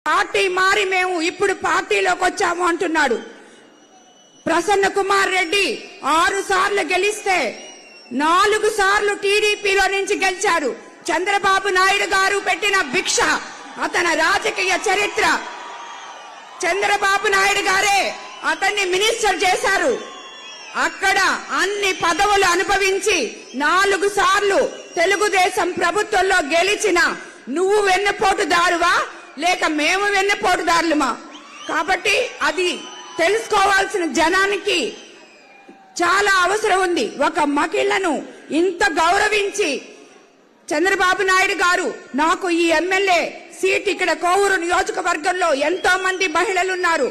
Party మారి మేము ఇప్పుడు పార్టీలోకి వచ్చాము అంటున్నాడు. ప్రసన్న కుమార్ రెడ్డి 6 సార్లు గెలిస్తే 4 సార్లు టీడీపీలో నుంచి గెలిచాడు. చంద్రబాబు నాయుడు గారు పెట్టిన భిక్ష అతని రాజకీయ చరిత్ర. చంద్రబాబు నాయుడు గారే అతన్ని మినిస్టర్ చేశారు. అక్కడ అన్ని పదవులు అనుభవించి 4 సార్లు తెలుగుదేశం ప్రభుత్వంలో గెలిచిన నువ్వు వెన్నపోటుదారువా లేక మేము వెన్నపోటుదారులమా? కాబట్టి అది తెలుసుకోవాల్సిన జనానికి చాలా అవసరం ఉంది. ఒక మహిళను ఇంత గౌరవించి చంద్రబాబు నాయుడు గారు నాకు ఈ ఎమ్మెల్యే సీట్ ఇక్కడ కోవూరు నియోజకవర్గంలో ఎంతో మంది మహిళలు ఉన్నారు,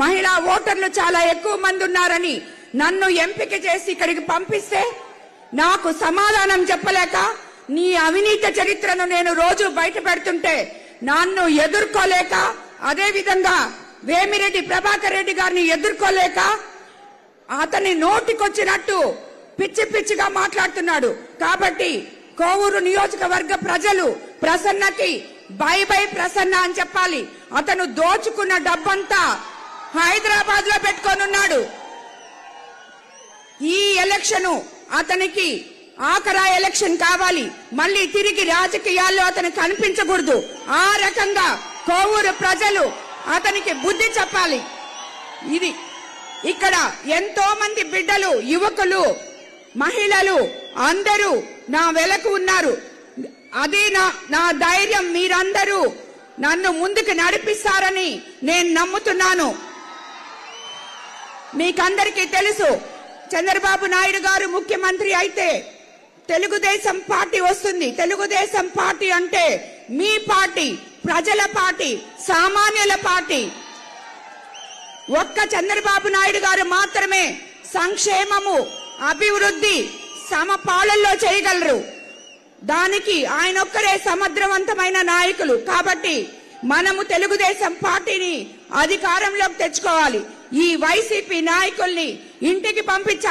మహిళా ఓటర్లు చాలా ఎక్కువ మంది ఉన్నారని నన్ను ఎంపిక చేసి ఇక్కడికి పంపిస్తే నాకు సమాధానం చెప్పలేక నీ అవినీతి చరిత్రను నేను రోజు బయట పెడుతుంటే నన్ను ఎదుర్కోలేక, అదే విధంగా వేమిరెడ్డి ప్రభాకర్ రెడ్డి గారిని ఎదుర్కోలేక అతని నోటికొచ్చినట్టు పిచ్చి పిచ్చిగా మాట్లాడుతున్నాడు. కాబట్టి కోవూరు నియోజకవర్గ ప్రజలు ప్రసన్నకి బై బై ప్రసన్న అని చెప్పాలి. అతను దోచుకున్న డబ్బంతా హైదరాబాద్ లో పెట్టుకొనున్నాడు. ఈ ఎలక్షన్ అతనికి ఆఖరా ఎలక్షన్ కావాలి. మళ్ళీ తిరిగి రాజకీయాల్లో అతను కనిపించకూడదు. ఆ రకంగా కోవూరు ప్రజలు అతనికి బుద్ధి చెప్పాలి. ఇది ఇక్కడ ఎంతో మంది బిడ్డలు, యువకులు, మహిళలు అందరూ నా వెలకు ఉన్నారు. అది నా ధైర్యం. మీరందరూ నన్ను ముందుకు నడిపిస్తారని నేను నమ్ముతున్నాను. మీకందరికీ తెలుసు, చంద్రబాబు నాయుడు గారు ముఖ్యమంత్రి అయితే తెలుగుదేశం పార్టీ వస్తుంది. తెలుగుదేశం పార్టీ అంటే మీ పార్టీ, ప్రజల పార్టీ, సామాన్యుల పార్టీ. ఒక్క చంద్రబాబు నాయుడు గారు మాత్రమే సంక్షేమము, అభివృద్ధి సమపాలనలో చేయగలరు. దానికి ఆయన ఒక్కరే సమర్థవంతమైన నాయకులు. కాబట్టి మనము తెలుగుదేశం పార్టీని అధికారంలోకి తెచ్చుకోవాలి. ఈ వైసీపీ నాయకుల్ని ఇంటికి పంపించాలి.